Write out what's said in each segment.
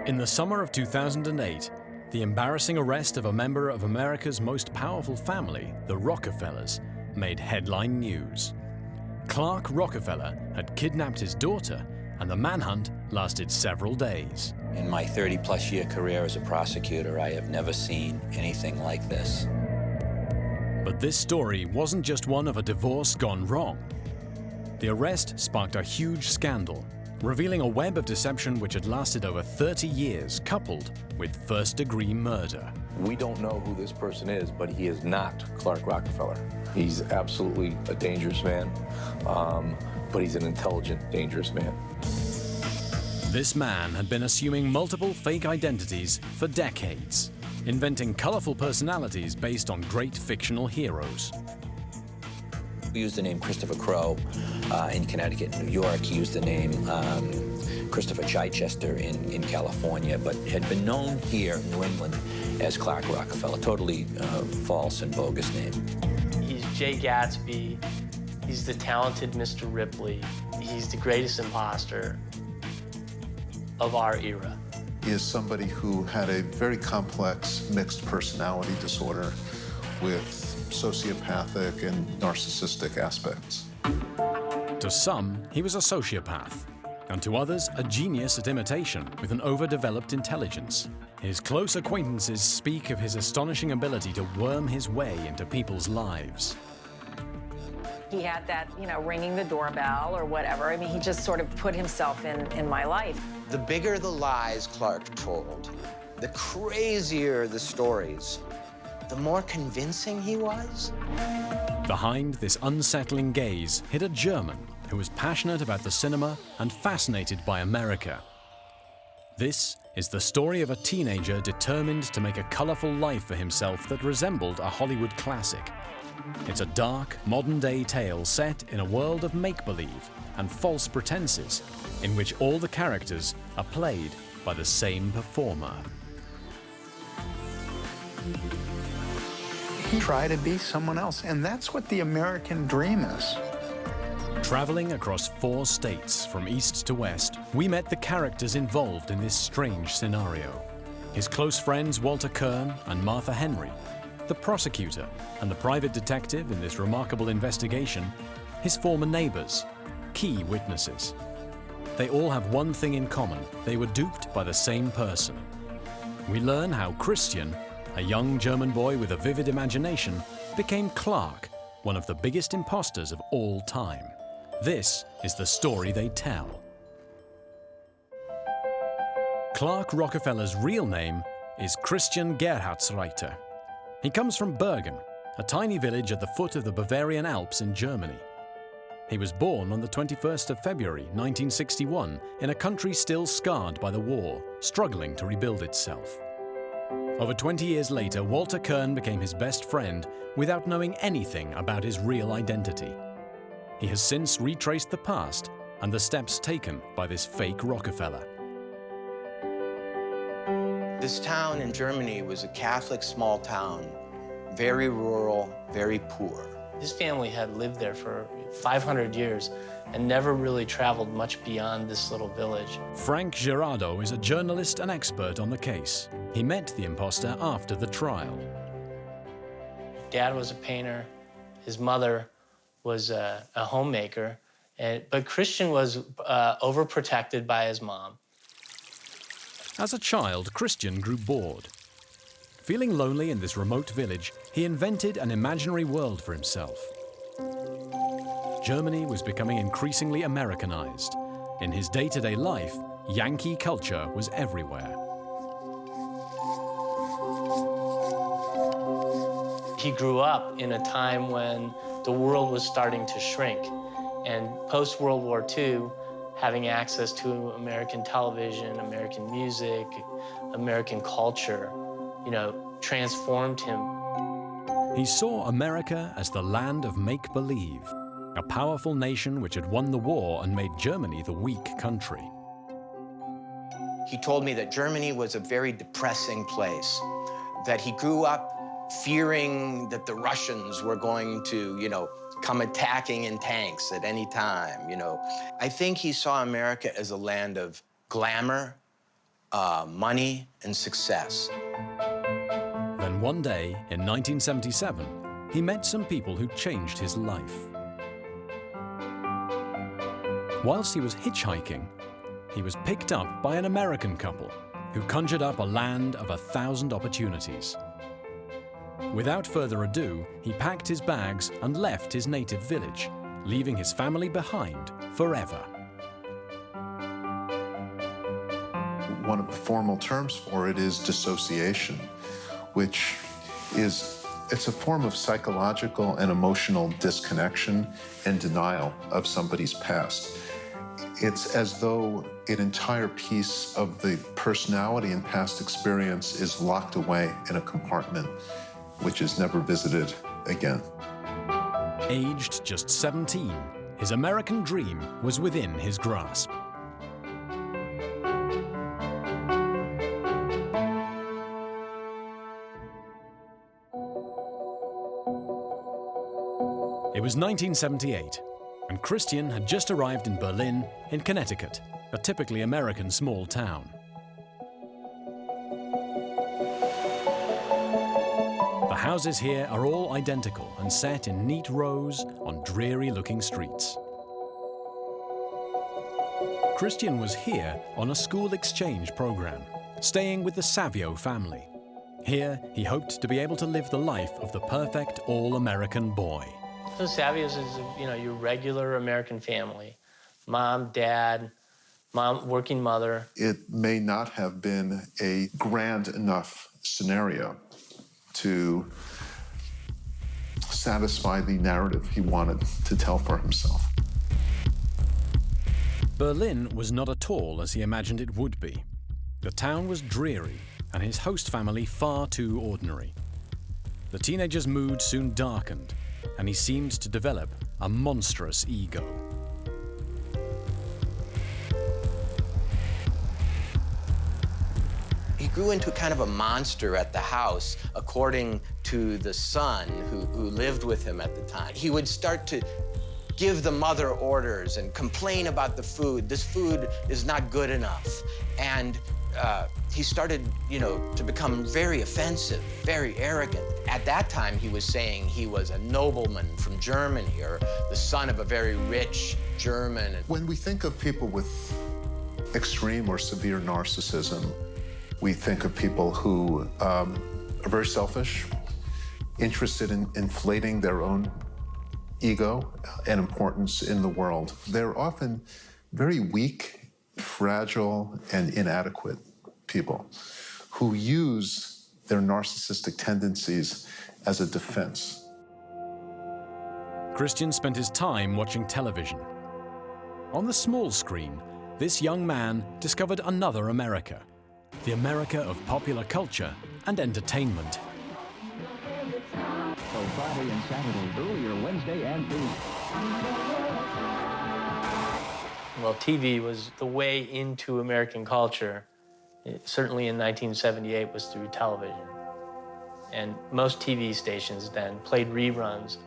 In the summer of 2008, the embarrassing arrest of a member of America's most powerful family, the Rockefellers, made headline news. Clark Rockefeller had kidnapped his daughter, and the manhunt lasted several days. In my 30-plus year career as a prosecutor, I have never seen anything like this. But this story wasn't just one of a divorce gone wrong. The arrest sparked a huge scandal, revealing a web of deception which had lasted over 30 years, coupled with first-degree murder. We don't know who this person is, but he is not Clark Rockefeller. He's absolutely a dangerous man, but he's an intelligent, dangerous man. This man had been assuming multiple fake identities for decades, inventing colorful personalities based on great fictional heroes. He used the name Christopher Crowe in Connecticut and New York. He used the name Christopher Chichester in California, but had been known here in New England as Clark Rockefeller, totally false and bogus name. He's Jay Gatsby. He's the talented Mr. Ripley. He's the greatest imposter of our era. He is somebody who had a very complex mixed personality disorder with sociopathic and narcissistic aspects. To some, he was a sociopath, and to others, a genius at imitation with an overdeveloped intelligence. His close acquaintances speak of his astonishing ability to worm his way into people's lives. He had that, ringing the doorbell or whatever. I mean, he just sort of put himself in my life. The bigger the lies Clark told, the crazier the stories, the more convincing he was. Behind this unsettling gaze hid a German who was passionate about the cinema and fascinated by America. This is the story of a teenager determined to make a colorful life for himself that resembled a Hollywood classic. It's a dark, modern-day tale set in a world of make-believe and false pretenses, in which all the characters are played by the same performer. Try to be someone else, and that's what the American dream is. Traveling across 4 states from east to west, we met the characters involved in this strange scenario. His close friends Walter Kern and Martha Henry, the prosecutor and the private detective in this remarkable investigation, his former neighbors, key witnesses. They all have one thing in common: they were duped by the same person. We learn how Christian, a young German boy with a vivid imagination, became Clark, one of the biggest imposters of all time. This is the story they tell. Clark Rockefeller's real name is Christian Gerhartsreister. He comes from Bergen, a tiny village at the foot of the Bavarian Alps in Germany. He was born on the 21st of February 1961 in a country still scarred by the war, struggling to rebuild itself. Over 20 years later, Walter Kern became his best friend without knowing anything about his real identity. He has since retraced the past and the steps taken by this fake Rockefeller. This town in Germany was a Catholic small town, very rural, very poor. His family had lived there for 500 years and never really traveled much beyond this little village. Frank Gerardo is a journalist and expert on the case. He met the imposter after the trial. Dad was a painter. His mother was a homemaker. But Christian was overprotected by his mom. As a child, Christian grew bored. Feeling lonely in this remote village, he invented an imaginary world for himself. Germany was becoming increasingly Americanized. In his day-to-day life, Yankee culture was everywhere. He grew up in a time when the world was starting to shrink. And post-World War II, having access to American television, American music, American culture, transformed him. He saw America as the land of make-believe, a powerful nation which had won the war and made Germany the weak country. He told me that Germany was a very depressing place, that he grew up fearing that the Russians were going to, come attacking in tanks at any time, I think he saw America as a land of glamour, money and success. Then one day, in 1977, he met some people who changed his life. Whilst he was hitchhiking, he was picked up by an American couple who conjured up a land of 1,000 opportunities. Without further ado, he packed his bags and left his native village, leaving his family behind forever. One of the formal terms for it is dissociation, which it's a form of psychological and emotional disconnection and denial of somebody's past. It's as though an entire piece of the personality and past experience is locked away in a compartment, which is never visited again. Aged just 17, his American dream was within his grasp. It was 1978, and Christian had just arrived in Berlin, in Connecticut, a typically American small town. The houses here are all identical and set in neat rows on dreary-looking streets. Christian was here on a school exchange program, staying with the Savio family. Here, he hoped to be able to live the life of the perfect all-American boy. So Savios is, your regular American family. Mom, dad, mom, working mother. It may not have been a grand enough scenario to satisfy the narrative he wanted to tell for himself. Berlin was not at all as he imagined it would be. The town was dreary, and his host family far too ordinary. The teenager's mood soon darkened, and he seemed to develop a monstrous ego. He grew into kind of a monster at the house, according to the son who lived with him at the time. He would start to give the mother orders and complain about the food. This food is not good enough. And he started, to become very offensive, very arrogant. At that time, he was saying he was a nobleman from Germany or the son of a very rich German. When we think of people with extreme or severe narcissism, we think of people who are very selfish, interested in inflating their own ego and importance in the world. They're often very weak, fragile, and inadequate people who use their narcissistic tendencies as a defense. Christian spent his time watching television. On the small screen, this young man discovered another America, the America of popular culture and entertainment. So Friday and Saturday, earlier Wednesday and Thursday. Well, TV was the way into American culture. Certainly in 1978 was through television. And most TV stations then played reruns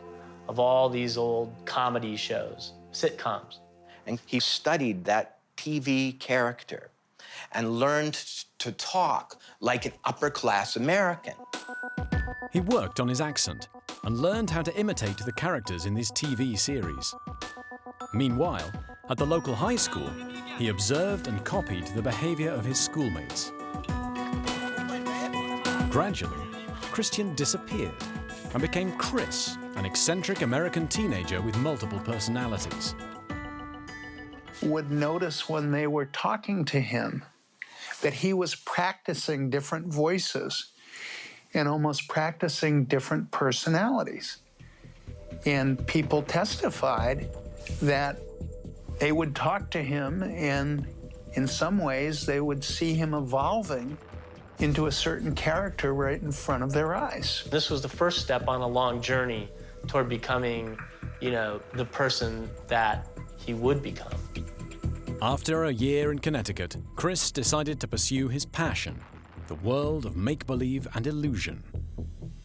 of all these old comedy shows, sitcoms. And he studied that TV character and learned to talk like an upper-class American. He worked on his accent and learned how to imitate the characters in this TV series. Meanwhile, at the local high school, he observed and copied the behavior of his schoolmates. Gradually, Christian disappeared and became Chris, an eccentric American teenager with multiple personalities. Would notice when they were talking to him that he was practicing different voices and almost practicing different personalities. And people testified that they would talk to him, and in some ways they would see him evolving into a certain character right in front of their eyes. This was the first step on a long journey toward becoming, the person that he would become. After a year in Connecticut, Chris decided to pursue his passion, the world of make-believe and illusion,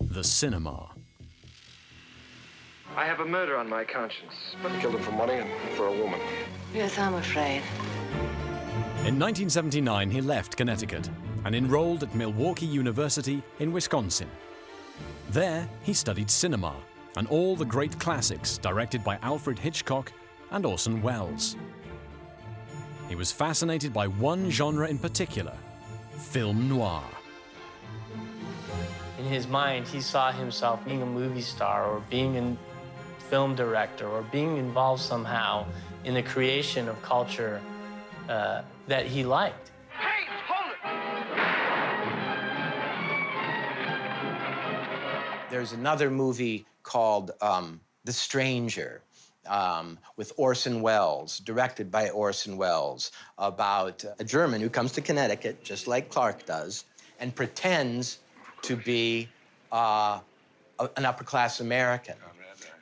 the cinema. I have a murder on my conscience. I killed him for money and for a woman. Yes, I'm afraid. In 1979, he left Connecticut and enrolled at Milwaukee University in Wisconsin. There, he studied cinema and all the great classics directed by Alfred Hitchcock and Orson Welles. He was fascinated by one genre in particular, film noir. In his mind, he saw himself being a movie star or being a film director or being involved somehow in the creation of culture that he liked. Hey, hold it! There's another movie called The Stranger with Orson Welles, directed by Orson Welles, about a German who comes to Connecticut, just like Clark does, and pretends to be an upper-class American,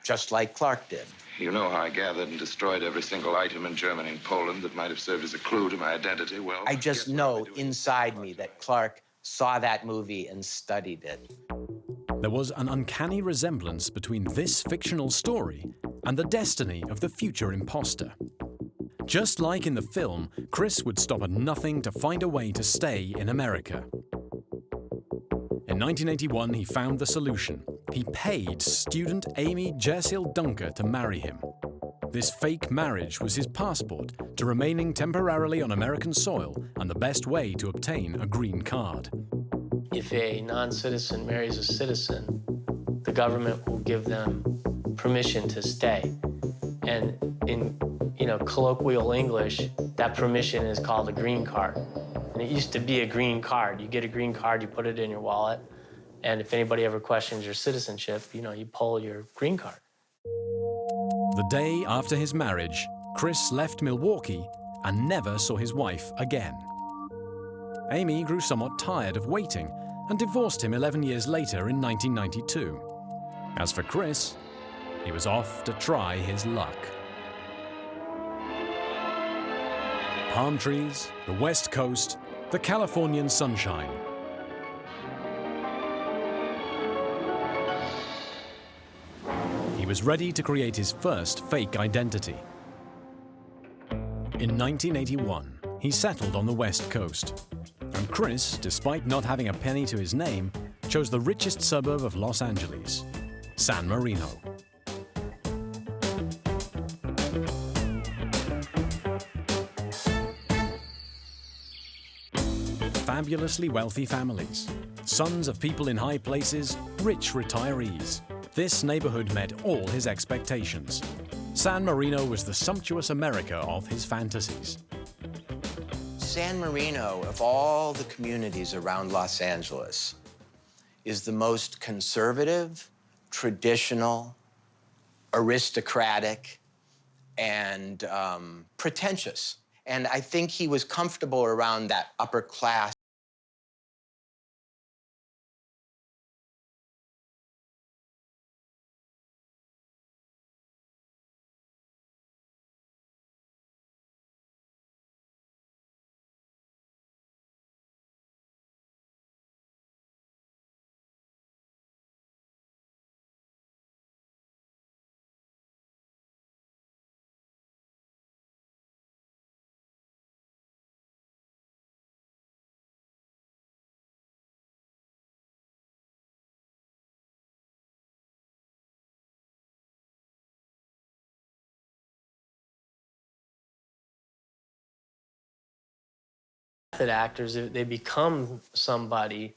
just like Clark did. You know how I gathered and destroyed every single item in Germany and Poland that might have served as a clue to my identity? Well, I just know inside me that Clark saw that movie and studied it. There was an uncanny resemblance between this fictional story and the destiny of the future imposter. Just like in the film, Chris would stop at nothing to find a way to stay in America. In 1981, he found the solution. He paid student Amy Jersil Dunker to marry him. This fake marriage was his passport to remaining temporarily on American soil and the best way to obtain a green card. If a non-citizen marries a citizen, the government will give them permission to stay. And in colloquial English, that permission is called a green card. And it used to be a green card. You get a green card, you put it in your wallet, and if anybody ever questions your citizenship, you pull your green card. The day after his marriage, Chris left Milwaukee and never saw his wife again. Amy grew somewhat tired of waiting and divorced him 11 years later in 1992. As for Chris, he was off to try his luck. Palm trees, the West Coast, the Californian sunshine. He was ready to create his first fake identity. In 1981, he settled on the West Coast. And Chris, despite not having a penny to his name, chose the richest suburb of Los Angeles, San Marino. Fabulously wealthy families, sons of people in high places, rich retirees. This neighborhood met all his expectations. San Marino was the sumptuous America of his fantasies. San Marino, of all the communities around Los Angeles, is the most conservative, traditional, aristocratic, and pretentious. And I think he was comfortable around that upper class. Method actors, they become somebody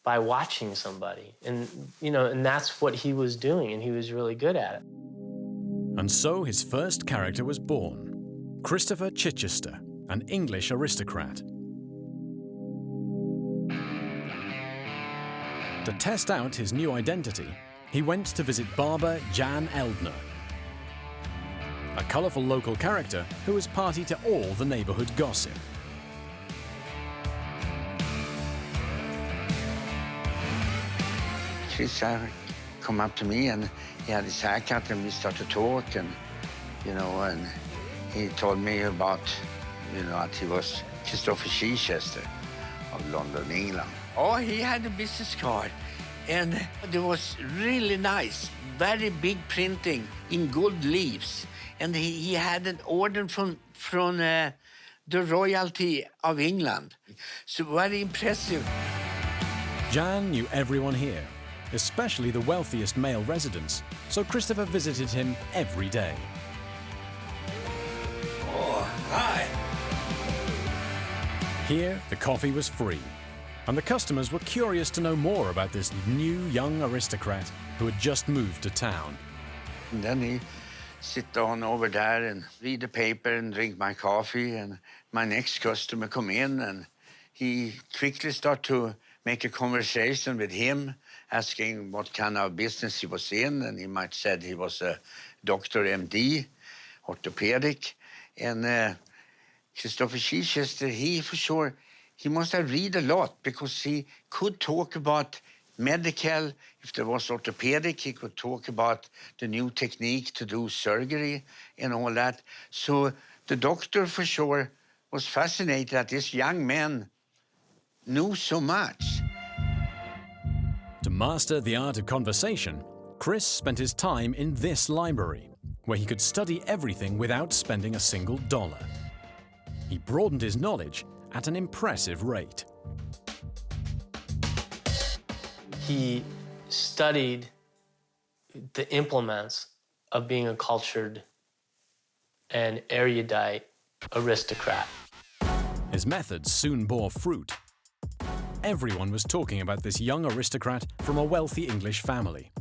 by watching somebody. And, and that's what he was doing, and he was really good at it. And so his first character was born, Christopher Chichester, an English aristocrat. To test out his new identity, he went to visit barber Jan Eldner, a colorful local character who was party to all the neighborhood gossip. Chris come up to me and he had his haircut and we started talking, and he told me about, that he was Christopher Chichester of London, England. Oh, he had a business card and it was really nice, very big printing in gold leaves. And he had an order from the royalty of England. So very impressive. Jan knew everyone here, especially the wealthiest male residents, so Christopher visited him every day. Oh, hi. Here, the coffee was free, and the customers were curious to know more about this new young aristocrat who had just moved to town. And then he sit down over there and read the paper and drink my coffee, and my next customer come in, and he quickly start to make a conversation with him, asking what kind of business he was in, and he might said he was a doctor, MD, orthopedic, and Christopher Chichester, he for sure, he must have read a lot because he could talk about medical. If there was orthopedic, he could talk about the new technique to do surgery and all that. So the doctor for sure was fascinated that this young man knew so much. To master the art of conversation, Chris spent his time in this library, where he could study everything without spending a single dollar. He broadened his knowledge at an impressive rate. He studied the implements of being a cultured and erudite aristocrat. His methods soon bore fruit. Everyone was talking about this young aristocrat from a wealthy English family.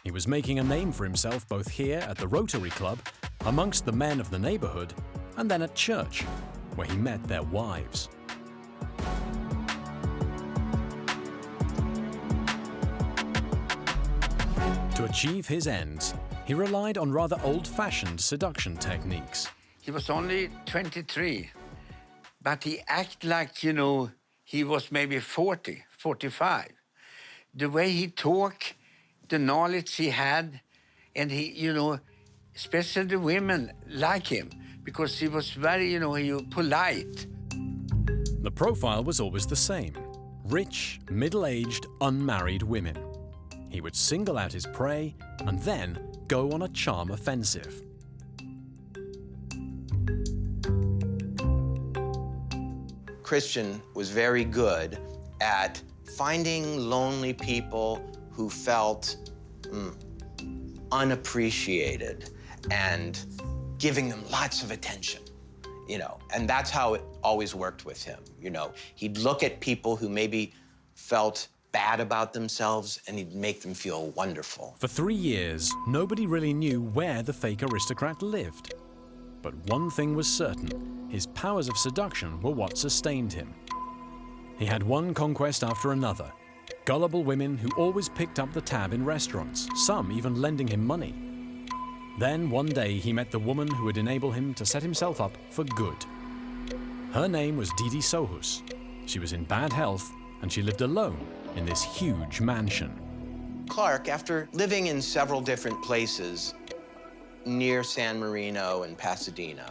He was making a name for himself both here at the Rotary Club, amongst the men of the neighborhood, and then at church, where he met their wives. To achieve his ends, he relied on rather old-fashioned seduction techniques. He was only 23, but he acted like, you know, he was maybe 40, 45. The way he talked, the knowledge he had, and he, you know, especially the women like him because he was very, you know, polite. The profile was always the same: rich, middle-aged, unmarried women. He would single out his prey and then go on a charm offensive. Christian was very good at finding lonely people who felt unappreciated and giving them lots of attention, you know, and that's how it always worked with him, you know. He'd look at people who maybe felt bad about themselves and he'd make them feel wonderful. For 3 years, nobody really knew where the fake aristocrat lived. But one thing was certain: his powers of seduction were what sustained him. He had one conquest after another, gullible women who always picked up the tab in restaurants, some even lending him money. Then one day he met the woman who would enable him to set himself up for good. Her name was Didi Sohus. She was in bad health and she lived alone in this huge mansion. Clark, after living in several different places near San Marino and Pasadena,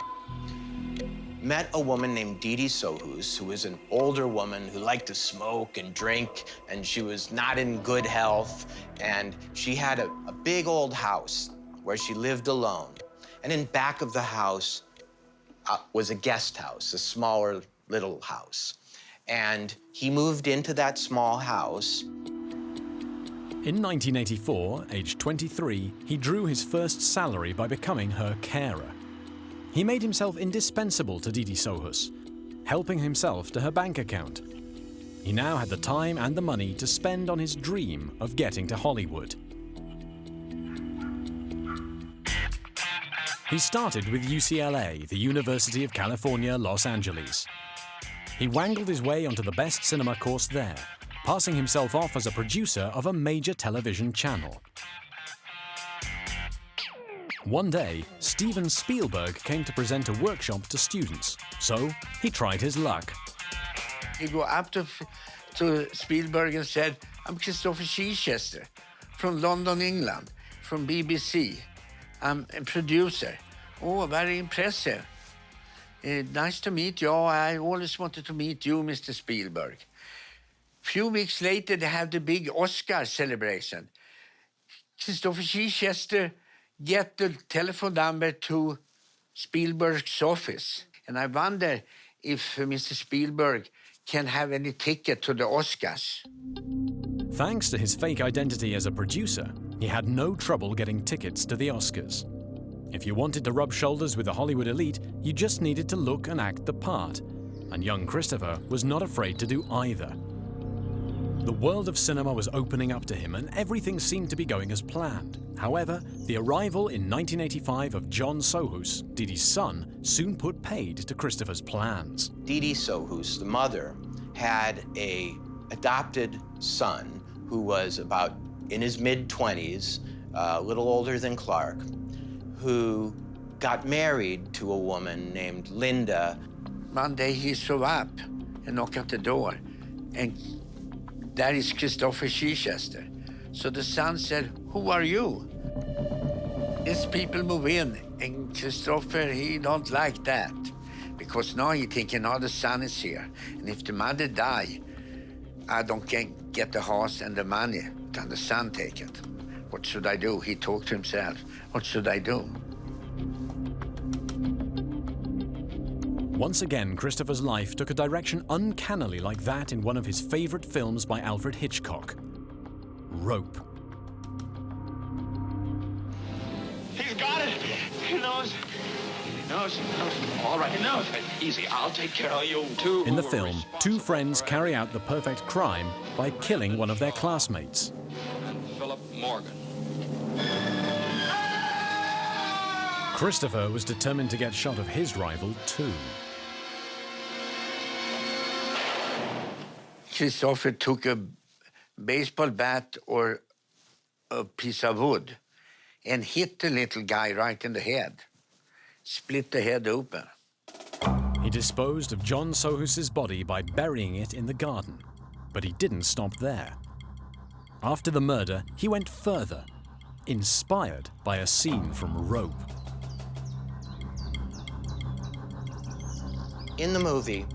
met a woman named Didi Sohus, who was an older woman who liked to smoke and drink, and she was not in good health, and she had a big old house where she lived alone. And in back of the house was a guest house, a smaller little house. And he moved into that small house. In 1984, aged 23, he drew his first salary by becoming her carer. He made himself indispensable to Didi Sohus, helping himself to her bank account. He now had the time and the money to spend on his dream of getting to Hollywood. He started with UCLA, the University of California, Los Angeles. He wangled his way onto the best cinema course there, passing himself off as a producer of a major television channel. One day, Steven Spielberg came to present a workshop to students, so he tried his luck. He go up to Spielberg and said, "I'm Christopher Chichester from London, England, from BBC. I'm a producer." "Oh, very impressive. Nice to meet you. I always wanted to meet you, Mr. Spielberg." Few weeks later, they have the big Oscar celebration. Christopher Chichester get the telephone number to Spielberg's office. And I wonder if Mr. Spielberg can have any ticket to the Oscars. Thanks to his fake identity as a producer, he had no trouble getting tickets to the Oscars. If you wanted to rub shoulders with the Hollywood elite, you just needed to look and act the part. And young Christopher was not afraid to do either. The world of cinema was opening up to him and everything seemed to be going as planned. However, the arrival in 1985 of John Sohus, Dee Dee's son, soon put paid to Christopher's plans. Dee Dee Sohus, the mother, had an adopted son who was about in his mid-20s, a little older than Clark, who got married to a woman named Linda. One day he saw up and knocked at the door, and that is Christopher Chichester. So the son said, "Who are you?" These people move in, and Christopher, he don't like that. Because now he thinking, now the son is here. And if the mother die, I don't get the house and the money. Can the son take it? What should I do? He talked to himself. What should I do? Once again, Christopher's life took a direction uncannily like that in one of his favorite films by Alfred Hitchcock, Rope. He's got it. He knows. He knows. All right, he knows. Easy, I'll take care of you, too. In the film, two friends carry out the perfect crime by killing one of their classmates. And Philip Morgan. Christopher was determined to get shot of his rival, too. Christopher took a baseball bat or a piece of wood and hit the little guy right in the head, split the head open. He disposed of John Sohus's body by burying it in the garden, but he didn't stop there. After the murder, he went further, inspired by a scene from Rope. In the movie,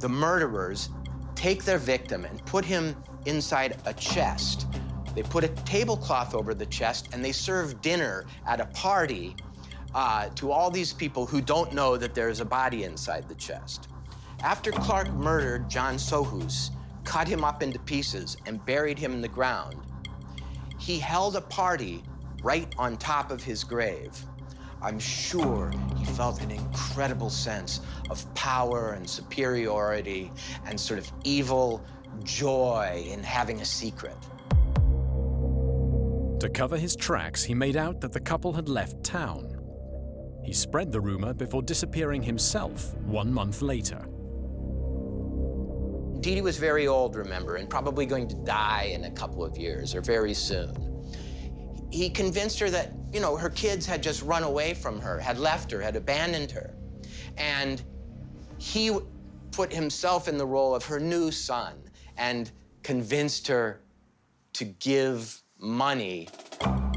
the murderers take their victim and put him inside a chest. They put a tablecloth over the chest and they serve dinner at a party to all these people who don't know that there's a body inside the chest. After Clark murdered John Sohus, cut him up into pieces and buried him in the ground, he held a party right on top of his grave. I'm sure he felt an incredible sense of power and superiority and sort of evil joy in having a secret. To cover his tracks, he made out that the couple had left town. He spread the rumor before disappearing himself 1 month later. Dee Dee was very old, remember, and probably going to die in a couple of years or very soon. He convinced her that, you know, her kids had just run away from her, had left her, had abandoned her. And he put himself in the role of her new son and convinced her to give money.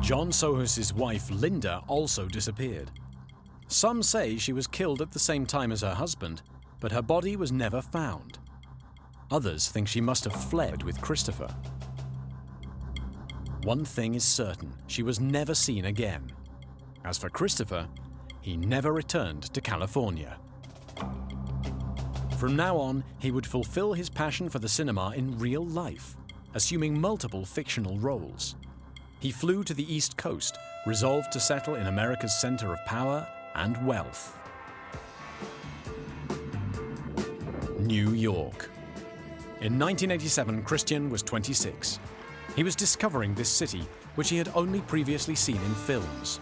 John Sohus's wife, Linda, also disappeared. Some say she was killed at the same time as her husband, but her body was never found. Others think she must have fled with Christopher. One thing is certain, she was never seen again. As for Christopher, he never returned to California. From now on, he would fulfill his passion for the cinema in real life, assuming multiple fictional roles. He flew to the East Coast, resolved to settle in America's center of power and wealth. New York. In 1987, Christian was 26. He was discovering this city, which he had only previously seen in films.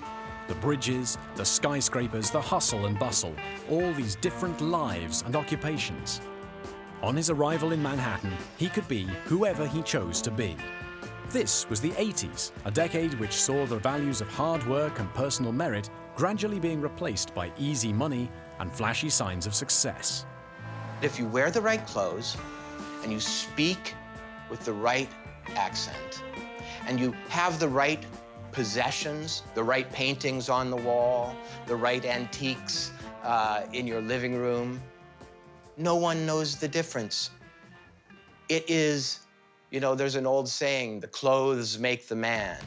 The bridges, the skyscrapers, the hustle and bustle, all these different lives and occupations. On his arrival in Manhattan, he could be whoever he chose to be. This was the 80s, a decade which saw the values of hard work and personal merit gradually being replaced by easy money and flashy signs of success. If you wear the right clothes and you speak with the right accent and you have the right possessions, the right paintings on the wall, the right antiques in your living room, no one knows the difference. It is, you know, there's an old saying, the clothes make the man.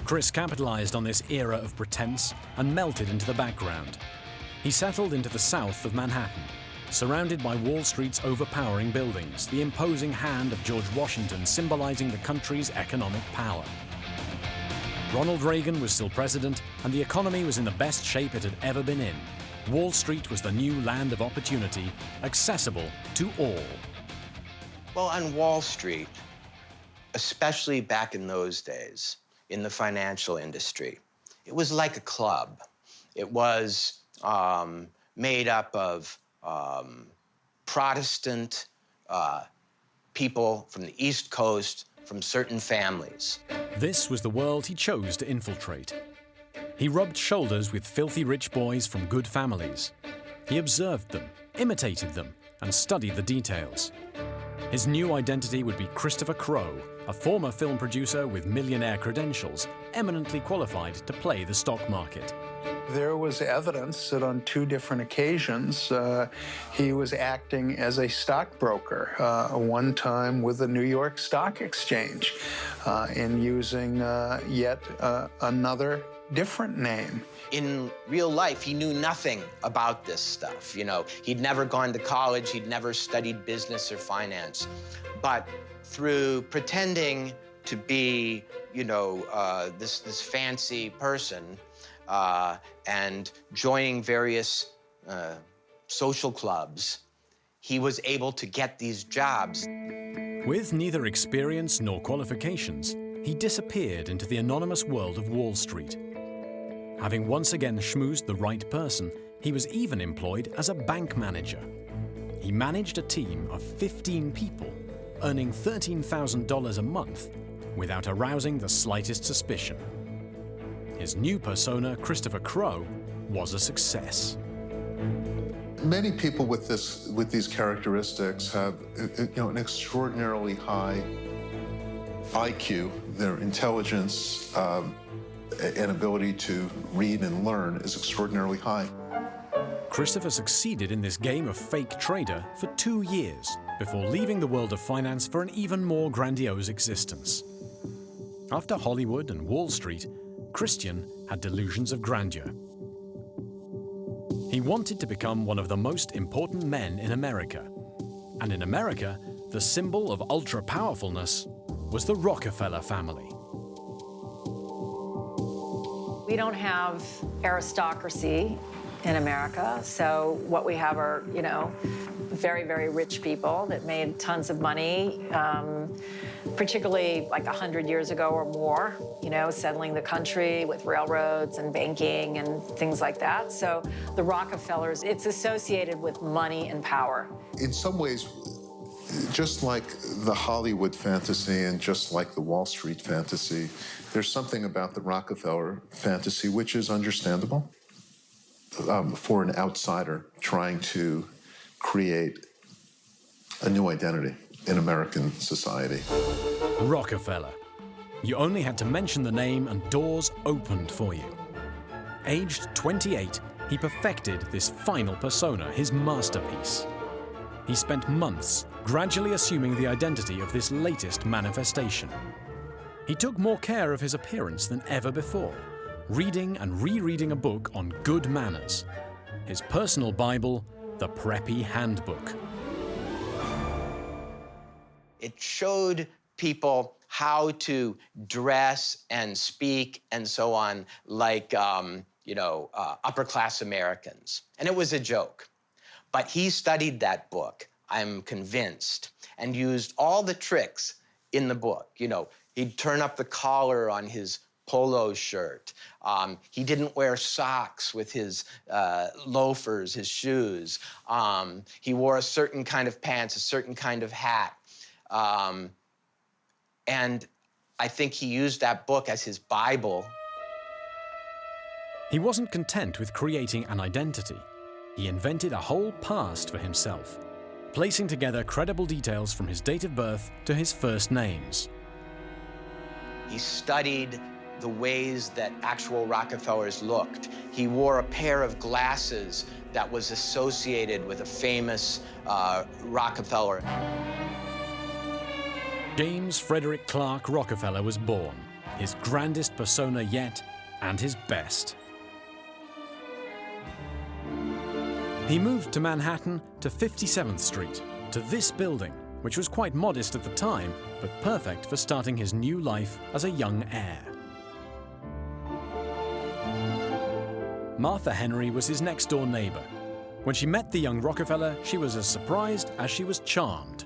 Chris capitalized on this era of pretense and melted into the background. He settled into the south of Manhattan, surrounded by Wall Street's overpowering buildings, the imposing hand of George Washington symbolizing the country's economic power. Ronald Reagan was still president, and the economy was in the best shape it had ever been in. Wall Street was the new land of opportunity, accessible to all. Well, on Wall Street, especially back in those days, in the financial industry, it was like a club. It was made up of Protestant people from the East Coast, from certain families. This was the world he chose to infiltrate. He rubbed shoulders with filthy rich boys from good families. He observed them, imitated them, and studied the details. His new identity would be Christopher Crowe, a former film producer with millionaire credentials, eminently qualified to play the stock market. There was evidence that on 2 different occasions he was acting as a stockbroker, one time with the New York Stock Exchange, and using yet another different name. In real life, he knew nothing about this stuff. You know, he'd never gone to college, he'd never studied business or finance. But through pretending to be, you know, this fancy person and joining various social clubs, he was able to get these jobs. With neither experience nor qualifications, he disappeared into the anonymous world of Wall Street. Having once again schmoozed the right person, he was even employed as a bank manager. He managed a team of 15 people, earning $13,000 a month without arousing the slightest suspicion. His new persona, Christopher Crowe, was a success. Many people with these characteristics have, an extraordinarily high IQ. Their intelligence and ability to read and learn is extraordinarily high. Christopher succeeded in this game of fake trader for 2 years before leaving the world of finance for an even more grandiose existence. After Hollywood and Wall Street, Christian had delusions of grandeur. He wanted to become one of the most important men in America. And in America, the symbol of ultra-powerfulness was the Rockefeller family. We don't have aristocracy in America, so what we have are, very, very rich people that made tons of money, particularly like 100 years ago or more, settling the country with railroads and banking and things like that. So the Rockefellers, it's associated with money and power. In some ways, just like the Hollywood fantasy and just like the Wall Street fantasy, there's something about the Rockefeller fantasy which is understandable for an outsider trying to create a new identity in American society. Rockefeller. You only had to mention the name and doors opened for you. Aged 28, he perfected this final persona, his masterpiece. He spent months gradually assuming the identity of this latest manifestation. He took more care of his appearance than ever before, reading and rereading a book on good manners. His personal Bible, the Preppy Handbook. It showed people how to dress and speak and so on like, upper-class Americans. And it was a joke. But he studied that book, I'm convinced, and used all the tricks in the book. He'd turn up the collar on his polo shirt. He didn't wear socks with his loafers, his shoes. He wore a certain kind of pants, a certain kind of hat. And I think he used that book as his Bible. He wasn't content with creating an identity. He invented a whole past for himself, placing together credible details from his date of birth to his first names. He studied the ways that actual Rockefellers looked. He wore a pair of glasses that was associated with a famous Rockefeller. James Frederick Clark Rockefeller was born, his grandest persona yet, and his best. He moved to Manhattan to 57th Street, to this building, which was quite modest at the time, but perfect for starting his new life as a young heir. Martha Henry was his next-door neighbor. When she met the young Rockefeller, she was as surprised as she was charmed.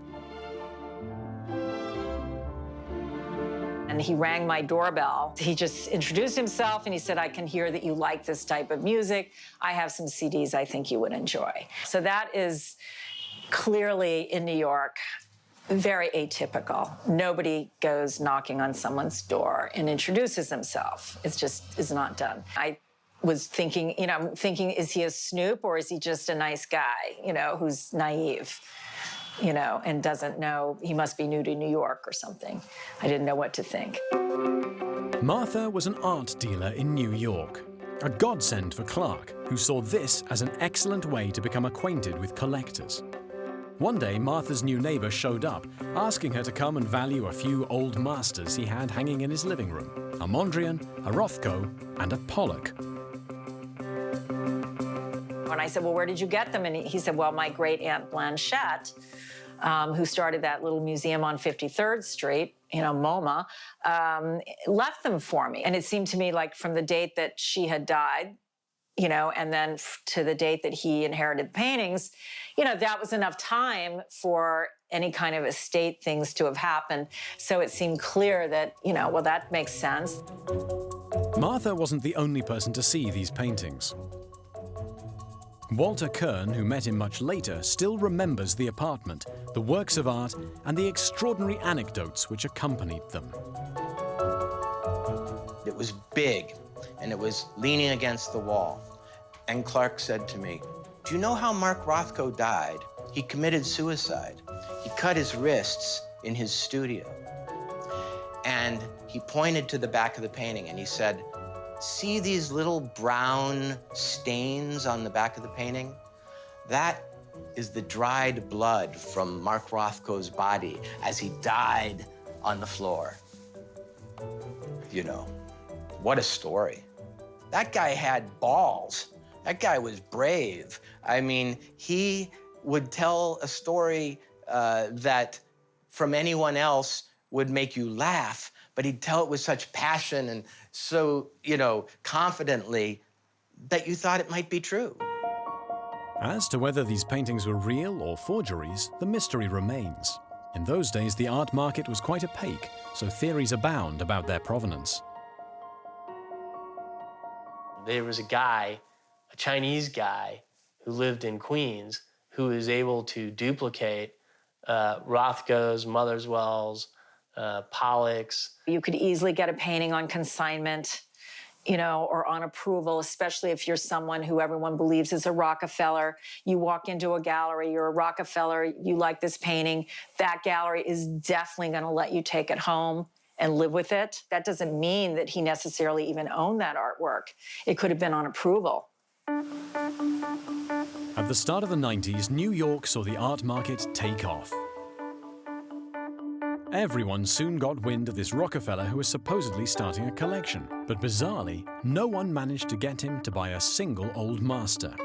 And he rang my doorbell. He just introduced himself and he said, I can hear that you like this type of music. I have some CDs I think you would enjoy. So that is clearly in New York, very atypical. Nobody goes knocking on someone's door and introduces himself. It's just is not done. I was thinking, is he a snoop or is he just a nice guy, who's naive, and doesn't know, he must be new to New York or something. I didn't know what to think. Martha was an art dealer in New York, a godsend for Clark, who saw this as an excellent way to become acquainted with collectors. One day, Martha's new neighbor showed up, asking her to come and value a few old masters he had hanging in his living room, a Mondrian, a Rothko, and a Pollock. And I said, well, where did you get them? And he said, well, my great-aunt Blanchette, who started that little museum on 53rd Street, MoMA, left them for me. And it seemed to me like from the date that she had died, and then to the date that he inherited the paintings, that was enough time for any kind of estate things to have happened. So it seemed clear that, well, that makes sense. Martha wasn't the only person to see these paintings. Walter Kern, who met him much later, still remembers the apartment, the works of art, and the extraordinary anecdotes which accompanied them. It was big, and it was leaning against the wall. And Clark said to me, do you know how Mark Rothko died? He committed suicide. He cut his wrists in his studio. And he pointed to the back of the painting, and he said, see these little brown stains on the back of the painting? That is the dried blood from Mark Rothko's body as he died on the floor. What a story. That guy had balls. That guy was brave. I mean, he would tell a story that from anyone else would make you laugh, but he'd tell it with such passion and so, confidently that you thought it might be true. As to whether these paintings were real or forgeries, the mystery remains. In those days, the art market was quite opaque, so theories abound about their provenance. There was a Chinese guy, who lived in Queens, who was able to duplicate Rothko's, Motherswell's, Pollock's. You could easily get a painting on consignment, or on approval, especially if you're someone who everyone believes is a Rockefeller. You walk into a gallery, you're a Rockefeller, you like this painting, that gallery is definitely going to let you take it home and live with it. That doesn't mean that he necessarily even owned that artwork. It could have been on approval. At the start of the 90s, New York saw the art market take off. Everyone soon got wind of this Rockefeller who was supposedly starting a collection, but bizarrely, no one managed to get him to buy a single old master.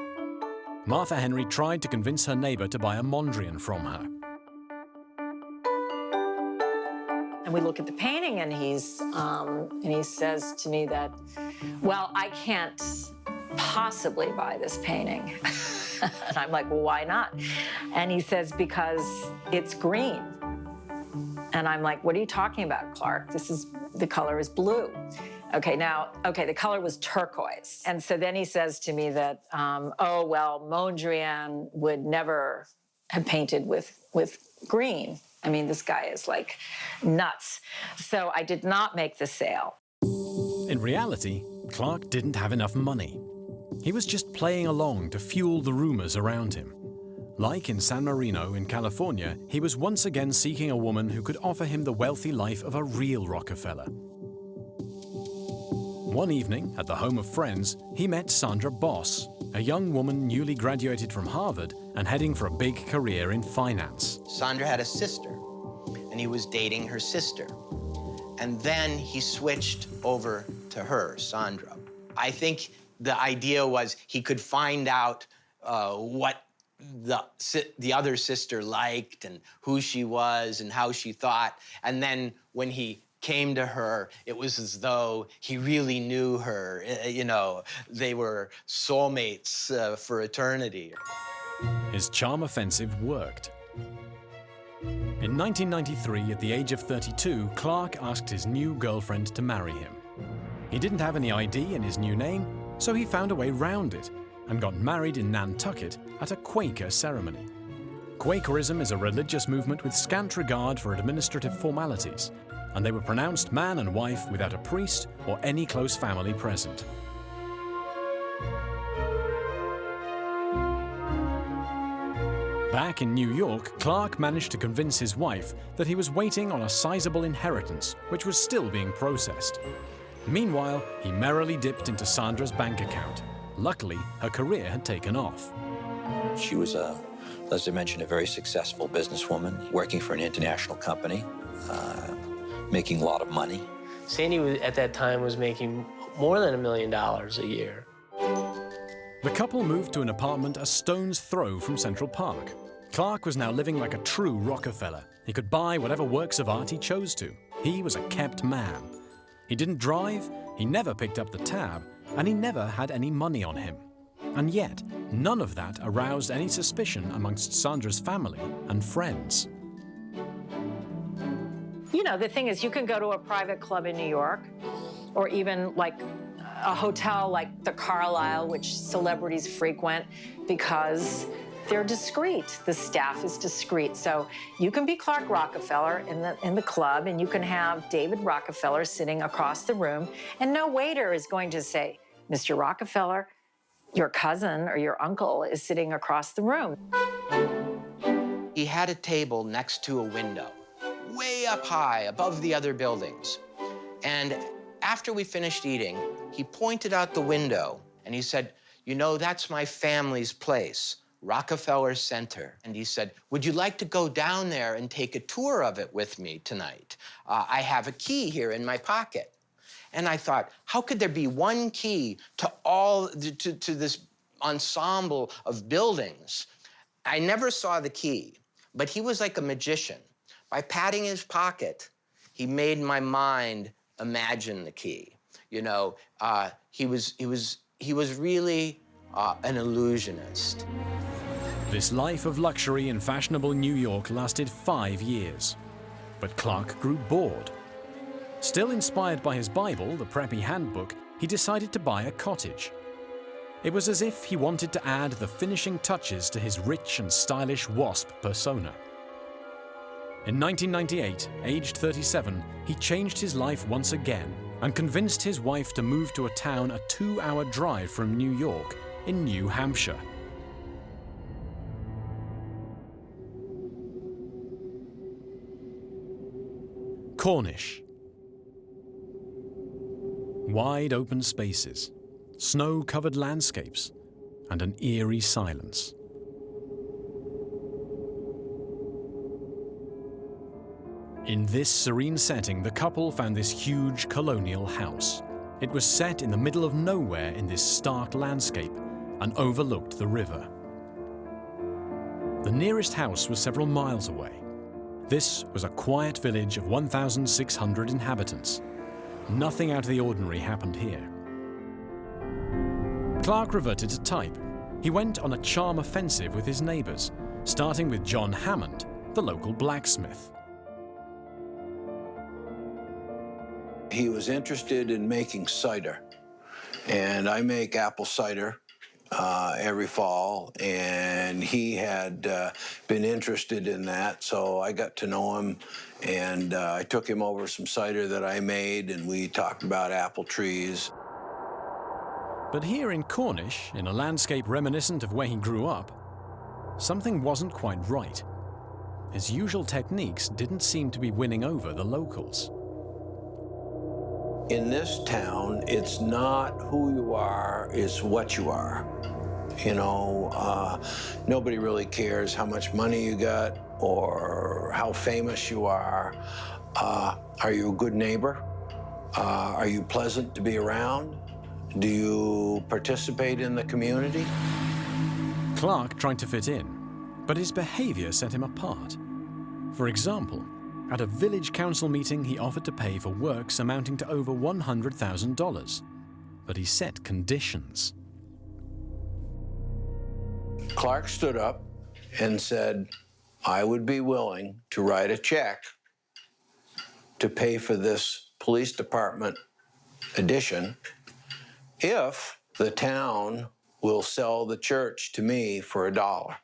Martha Henry tried to convince her neighbor to buy a Mondrian from her. And we look at the painting, and he says to me that, well, I can't possibly buy this painting. And I'm like, well, why not? And he says, because it's green. And I'm like, what are you talking about, Clark? The color is blue. Okay, the color was turquoise. And so then he says to me that, oh, well, Mondrian would never have painted with green. I mean, this guy is like nuts. So I did not make the sale. In reality, Clark didn't have enough money. He was just playing along to fuel the rumors around him. Like in San Marino in California, he was once again seeking a woman who could offer him the wealthy life of a real Rockefeller. One evening, at the home of friends, he met Sandra Boss, a young woman newly graduated from Harvard and heading for a big career in finance. Sandra had a sister, and he was dating her sister. And then he switched over to her, Sandra. I think the idea was he could find out what the other sister liked and who she was and how she thought. And then when he came to her, it was as though he really knew her. You know, they were soulmates for eternity. His charm offensive worked. In 1993, at the age of 32, Clark asked his new girlfriend to marry him. He didn't have any ID in his new name, so he found a way round it and got married in Nantucket at a Quaker ceremony. Quakerism is a religious movement with scant regard for administrative formalities, and they were pronounced man and wife without a priest or any close family present. Back in New York, Clark managed to convince his wife that he was waiting on a sizable inheritance, which was still being processed. Meanwhile, he merrily dipped into Sandra's bank account. Luckily, her career had taken off. She was, as I mentioned, a very successful businesswoman, working for an international company, making a lot of money. Sandy, at that time, was making more than $1 million a year. The couple moved to an apartment a stone's throw from Central Park. Clark was now living like a true Rockefeller. He could buy whatever works of art he chose to. He was a kept man. He didn't drive, he never picked up the tab, and he never had any money on him. And yet, none of that aroused any suspicion amongst Sandra's family and friends. You know, the thing is, you can go to a private club in New York, or even like a hotel like the Carlyle, which celebrities frequent because they're discreet. The staff is discreet. So you can be Clark Rockefeller in the club, and you can have David Rockefeller sitting across the room, and no waiter is going to say, Mr. Rockefeller, your cousin or your uncle is sitting across the room. He had a table next to a window, way up high above the other buildings. And after we finished eating, he pointed out the window and he said, you know, that's my family's place, Rockefeller Center. And he said, would you like to go down there and take a tour of it with me tonight? I have a key here in my pocket. And I thought, how could there be one key to this ensemble of buildings? I never saw the key, but he was like a magician. By patting his pocket, he made my mind imagine the key. You know, he was really an illusionist. This life of luxury in fashionable New York lasted 5 years. But Clark grew bored. Still inspired by his Bible, the preppy handbook, he decided to buy a cottage. It was as if he wanted to add the finishing touches to his rich and stylish WASP persona. In 1998, aged 37, he changed his life once again and convinced his wife to move to a town a 2-hour drive from New York in New Hampshire. Cornish. Wide open spaces, snow-covered landscapes, and an eerie silence. In this serene setting, the couple found this huge colonial house. It was set in the middle of nowhere in this stark landscape and overlooked the river. The nearest house was several miles away. This was a quiet village of 1,600 inhabitants. Nothing out of the ordinary happened here. Clark reverted to type. He went on a charm offensive with his neighbors, starting with John Hammond, the local blacksmith. He was interested in making cider, and I make apple cider every fall, and he had been interested in that, so I got to know him, and I took him over some cider that I made, and we talked about apple trees. But here in Cornish, in a landscape reminiscent of where he grew up, something wasn't quite right. His usual techniques didn't seem to be winning over the locals. In this town, it's not who you are, it's what you are. You know, nobody really cares how much money you got or how famous you are. Are you a good neighbor? Are you pleasant to be around? Do you participate in the community? Clark tried to fit in, but his behavior set him apart. For example, at a village council meeting, he offered to pay for works amounting to over $100,000, but he set conditions. Clark stood up and said, I would be willing to write a check to pay for this police department addition if the town will sell the church to me for $1.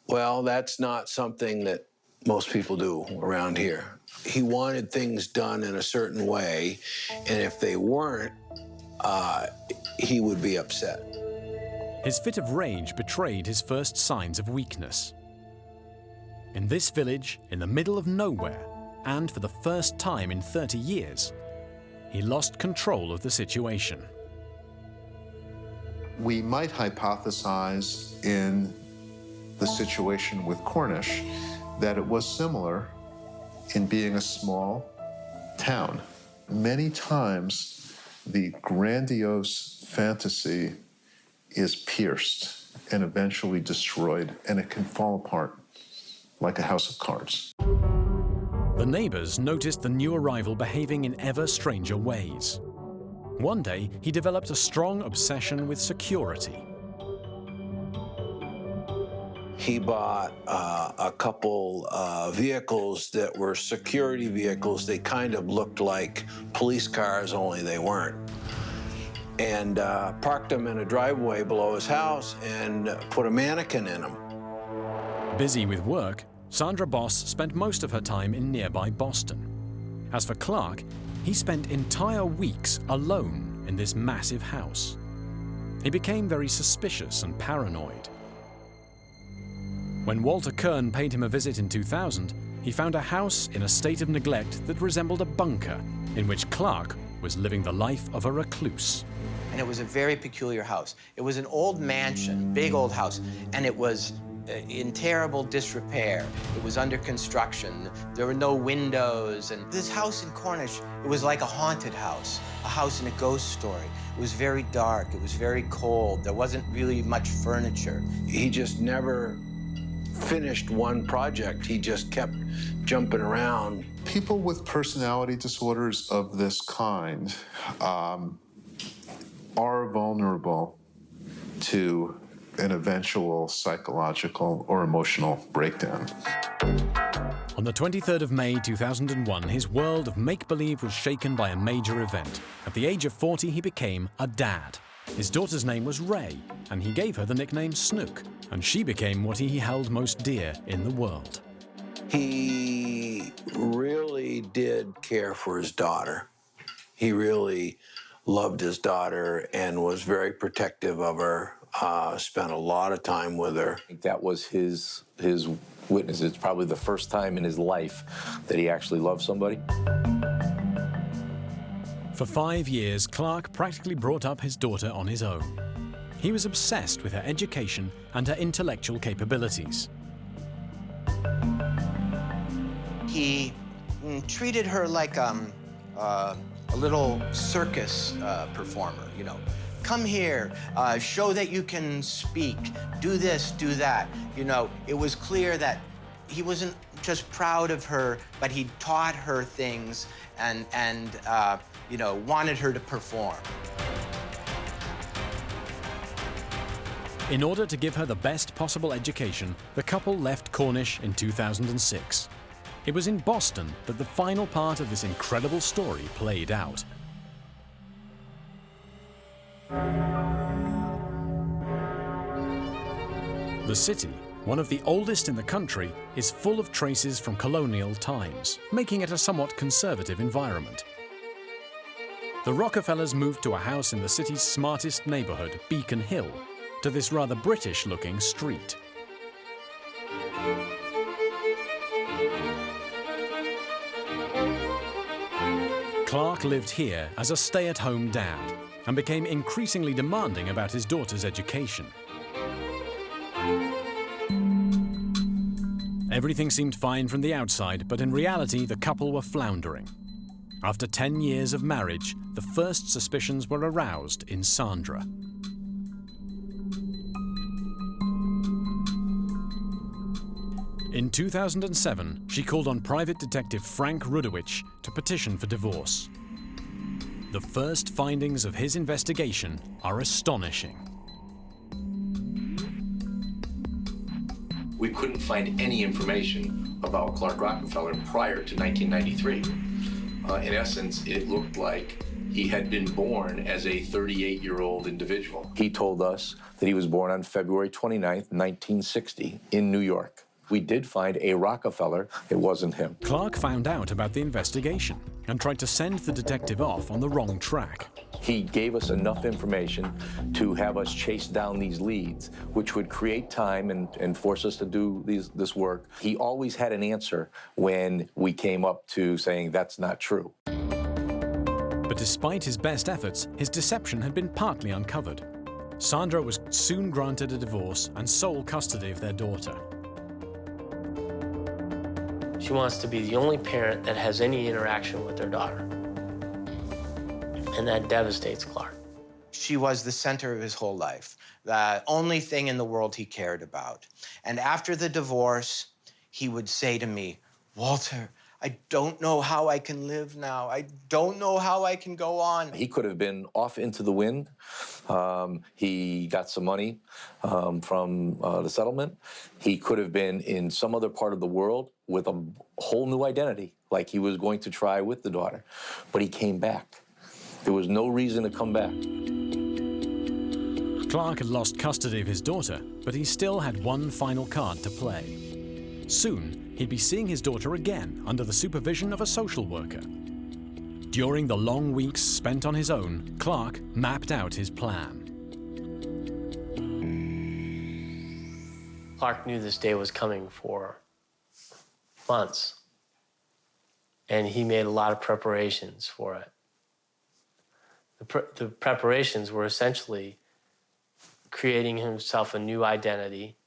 Well, that's not something that most people do around here. He wanted things done in a certain way, and if they weren't, he would be upset. His fit of rage betrayed his first signs of weakness. In this village, in the middle of nowhere, and for the first time in 30 years, he lost control of the situation. We might hypothesize in the situation with Cornish that it was similar in being a small town. Many times, the grandiose fantasy is pierced and eventually destroyed, and it can fall apart like a house of cards. The neighbors noticed the new arrival behaving in ever stranger ways. One day, he developed a strong obsession with security. He bought a couple vehicles that were security vehicles. They kind of looked like police cars, only they weren't. And parked them in a driveway below his house and put a mannequin in them. Busy with work, Sandra Boss spent most of her time in nearby Boston. As for Clark, he spent entire weeks alone in this massive house. He became very suspicious and paranoid. When Walter Kern paid him a visit in 2000, he found a house in a state of neglect that resembled a bunker in which Clark was living the life of a recluse. And it was a very peculiar house. It was an old mansion, big old house, and it was in terrible disrepair. It was under construction. There were no windows. And this house in Cornish, it was like a haunted house, a house in a ghost story. It was very dark. It was very cold. There wasn't really much furniture. He just never finished one project. He just kept jumping around. People with personality disorders of this kind are vulnerable to an eventual psychological or emotional breakdown. On the 23rd of May 2001, his world of make-believe was shaken by a major event. At the age of 40, he became a dad. His daughter's name was Ray, and he gave her the nickname Snook, and she became what he held most dear in the world. He really did care for his daughter. He really loved his daughter and was very protective of her, spent a lot of time with her. I think that was his witness. It's probably the first time in his life that he actually loved somebody. For 5 years, Clark practically brought up his daughter on his own. He was obsessed with her education and her intellectual capabilities. He treated her like a little circus performer, you know. Come here, show that you can speak, do this, do that. You know, it was clear that he wasn't just proud of her, but he taught her things and you know, wanted her to perform. In order to give her the best possible education, the couple left Cornish in 2006. It was in Boston that the final part of this incredible story played out. The city, one of the oldest in the country, is full of traces from colonial times, making it a somewhat conservative environment. The Rockefellers moved to a house in the city's smartest neighborhood, Beacon Hill, to this rather British-looking street. Clark lived here as a stay-at-home dad and became increasingly demanding about his daughter's education. Everything seemed fine from the outside, but in reality, the couple were floundering. After 10 years of marriage, the first suspicions were aroused in Sandra. In 2007, she called on private detective Frank Rudowich to petition for divorce. The first findings of his investigation are astonishing. We couldn't find any information about Clark Rockefeller prior to 1993. In essence, it looked like he had been born as a 38-year-old individual. He told us that he was born on February 29th, 1960, in New York. We did find a Rockefeller. It wasn't him. Clark found out about the investigation and tried to send the detective off on the wrong track. He gave us enough information to have us chase down these leads, which would create time and force us to do this work. He always had an answer when we came up to saying that's not true. But despite his best efforts, his deception had been partly uncovered. Sandra was soon granted a divorce and sole custody of their daughter. She wants to be the only parent that has any interaction with their daughter. And that devastates Clark. She was the center of his whole life, the only thing in the world he cared about. And after the divorce, he would say to me, "Walter, I don't know how I can live now. I don't know how I can go on." He could have been off into the wind. He got some money from the settlement. He could have been in some other part of the world with a whole new identity, like he was going to try with the daughter. But he came back. There was no reason to come back. Clark had lost custody of his daughter, but he still had one final card to play. Soon, he'd be seeing his daughter again under the supervision of a social worker. During the long weeks spent on his own, Clark mapped out his plan. Clark knew this day was coming for months, and he made a lot of preparations for it. The preparations were essentially creating himself a new identity,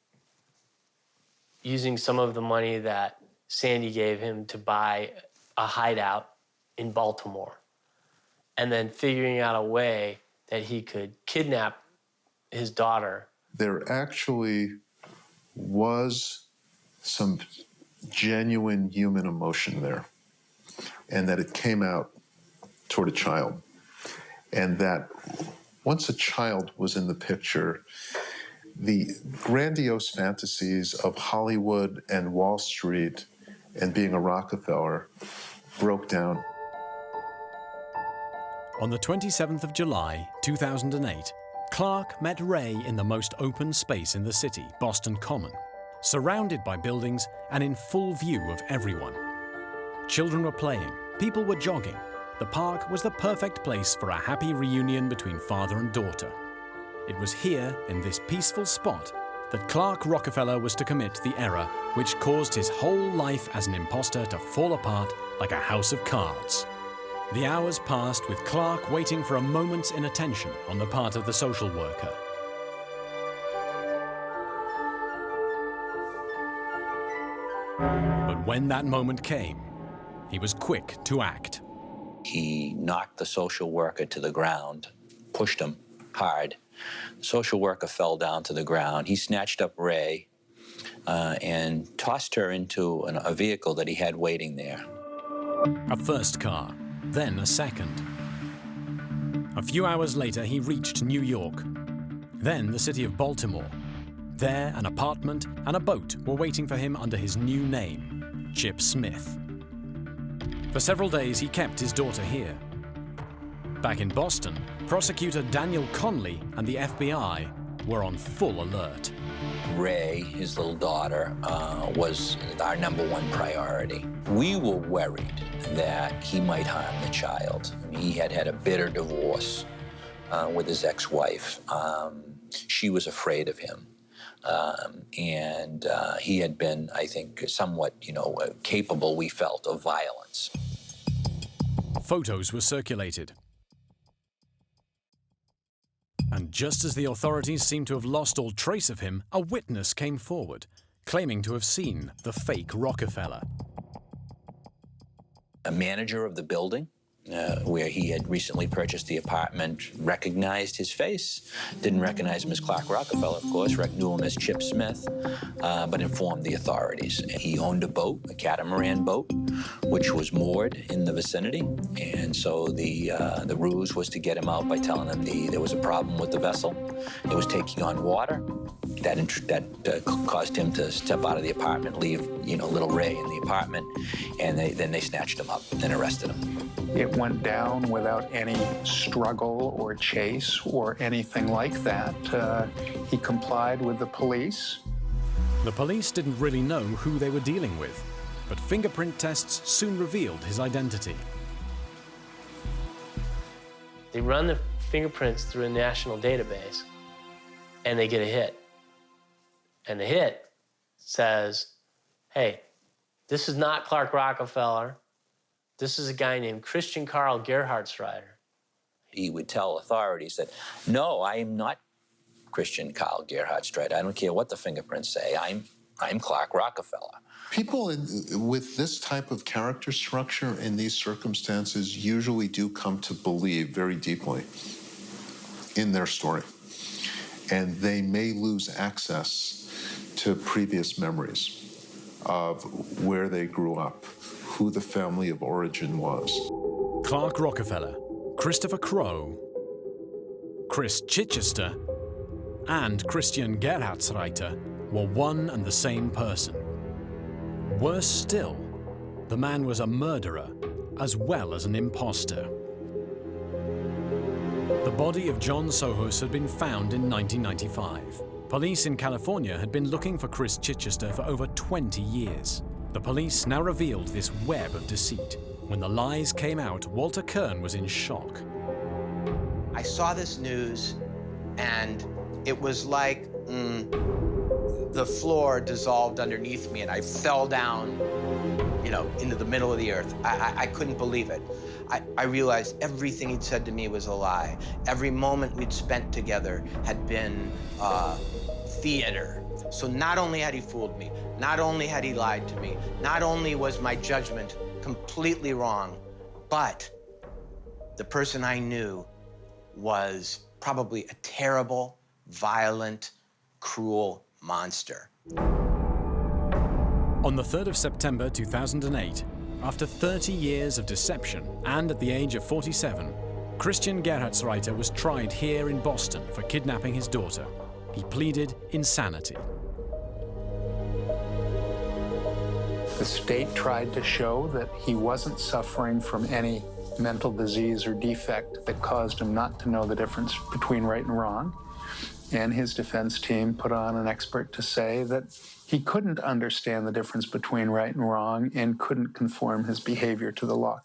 using some of the money that Sandy gave him to buy a hideout in Baltimore, and then figuring out a way that he could kidnap his daughter. There actually was some genuine human emotion there, and that it came out toward a child. And that once a child was in the picture, the grandiose fantasies of Hollywood and Wall Street and being a Rockefeller broke down. On the 27th of July, 2008, Clark met Ray in the most open space in the city, Boston Common, surrounded by buildings and in full view of everyone. Children were playing, people were jogging. The park was the perfect place for a happy reunion between father and daughter. It was here, in this peaceful spot, that Clark Rockefeller was to commit the error which caused his whole life as an imposter to fall apart like a house of cards. The hours passed with Clark waiting for a moment's inattention on the part of the social worker. But when that moment came, he was quick to act. He knocked the social worker to the ground, pushed him hard. The social worker fell down to the ground. He snatched up Ray and tossed her into a vehicle that he had waiting there. A first car, then a second. A few hours later, he reached New York, then the city of Baltimore. There, an apartment and a boat were waiting for him under his new name, Chip Smith. For several days, he kept his daughter here. Back in Boston, prosecutor Daniel Conley and the FBI were on full alert. Ray, his little daughter, was our #1 priority. We were worried that he might harm the child. I mean, he had had a bitter divorce with his ex-wife. She was afraid of him. And he had been, I think, somewhat, capable, we felt, of violence. Photos were circulated. And just as the authorities seemed to have lost all trace of him, a witness came forward, claiming to have seen the fake Rockefeller. A manager of the building where he had recently purchased the apartment, recognized his face, didn't recognize him as Clark Rockefeller, of course, knew him as Chip Smith, but informed the authorities. He owned a boat, a catamaran boat, which was moored in the vicinity, and so the ruse was to get him out by telling him there was a problem with the vessel. It was taking on water. That caused him to step out of the apartment, leave, little Ray in the apartment, and then they snatched him up and arrested him. It went down without any struggle or chase or anything like that. He complied with the police. The police didn't really know who they were dealing with, but fingerprint tests soon revealed his identity. They run the fingerprints through a national database, and they get a hit. And the hit says, hey, this is not Clark Rockefeller. This is a guy named Christian Gerhartsreister. He would tell authorities that, no, I am not Christian Gerhartsreister. I don't care what the fingerprints say. I'm Clark Rockefeller. People with this type of character structure in these circumstances usually do come to believe very deeply in their story. And they may lose access to previous memories of where they grew up, who the family of origin was. Clark Rockefeller, Christopher Crowe, Chris Chichester, and Christian Gerhartsreister were one and the same person. Worse still, the man was a murderer as well as an imposter. The body of John Sohus had been found in 1995. Police in California had been looking for Chris Chichester for over 20 years. The police now revealed this web of deceit. When the lies came out, Walter Kern was in shock. I saw this news, and it was like the floor dissolved underneath me, and I fell down, into the middle of the earth. I couldn't believe it. I realized everything he'd said to me was a lie. Every moment we'd spent together had been theater. So not only had he fooled me, not only had he lied to me, not only was my judgment completely wrong, but the person I knew was probably a terrible, violent, cruel monster. On the 3rd of September 2008, after 30 years of deception and at the age of 47, Christian Gerhartsreister was tried here in Boston for kidnapping his daughter. He pleaded insanity. The state tried to show that he wasn't suffering from any mental disease or defect that caused him not to know the difference between right and wrong. And his defense team put on an expert to say that he couldn't understand the difference between right and wrong and couldn't conform his behavior to the law.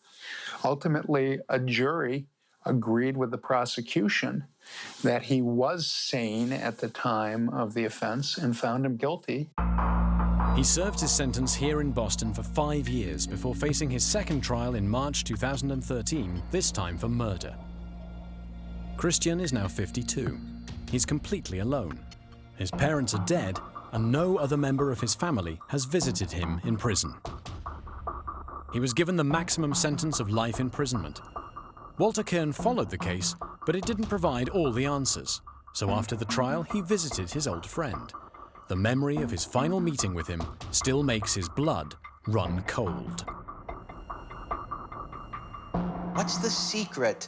Ultimately, a jury agreed with the prosecution that he was sane at the time of the offense and found him guilty. He served his sentence here in Boston for 5 years before facing his second trial in March 2013, this time for murder. Christian is now 52. He's completely alone. His parents are dead, and no other member of his family has visited him in prison. He was given the maximum sentence of life imprisonment. Walter Kern followed the case, but it didn't provide all the answers. So after the trial, he visited his old friend. The memory of his final meeting with him still makes his blood run cold. What's the secret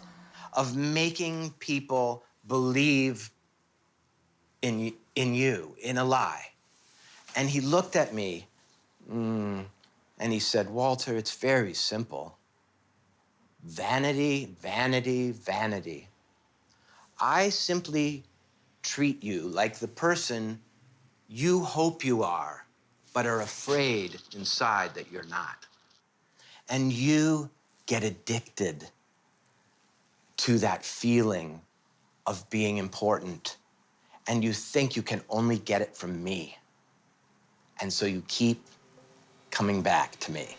of making people believe in you, in a lie? And he looked at me, and he said, Walter, it's very simple. Vanity, vanity, vanity. I simply treat you like the person you hope you are, but are afraid inside that you're not. And you get addicted to that feeling of being important, and you think you can only get it from me. And so you keep coming back to me.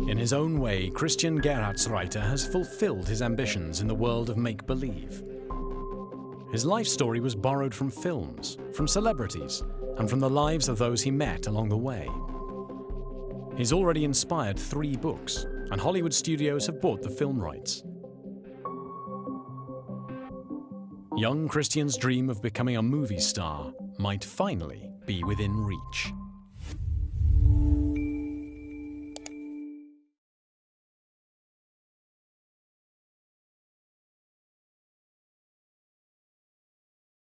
In his own way, Christian Gerhartsreister has fulfilled his ambitions in the world of make-believe. His life story was borrowed from films, from celebrities, and from the lives of those he met along the way. He's already inspired 3 books, and Hollywood studios have bought the film rights. Young Christian's dream of becoming a movie star might finally be within reach.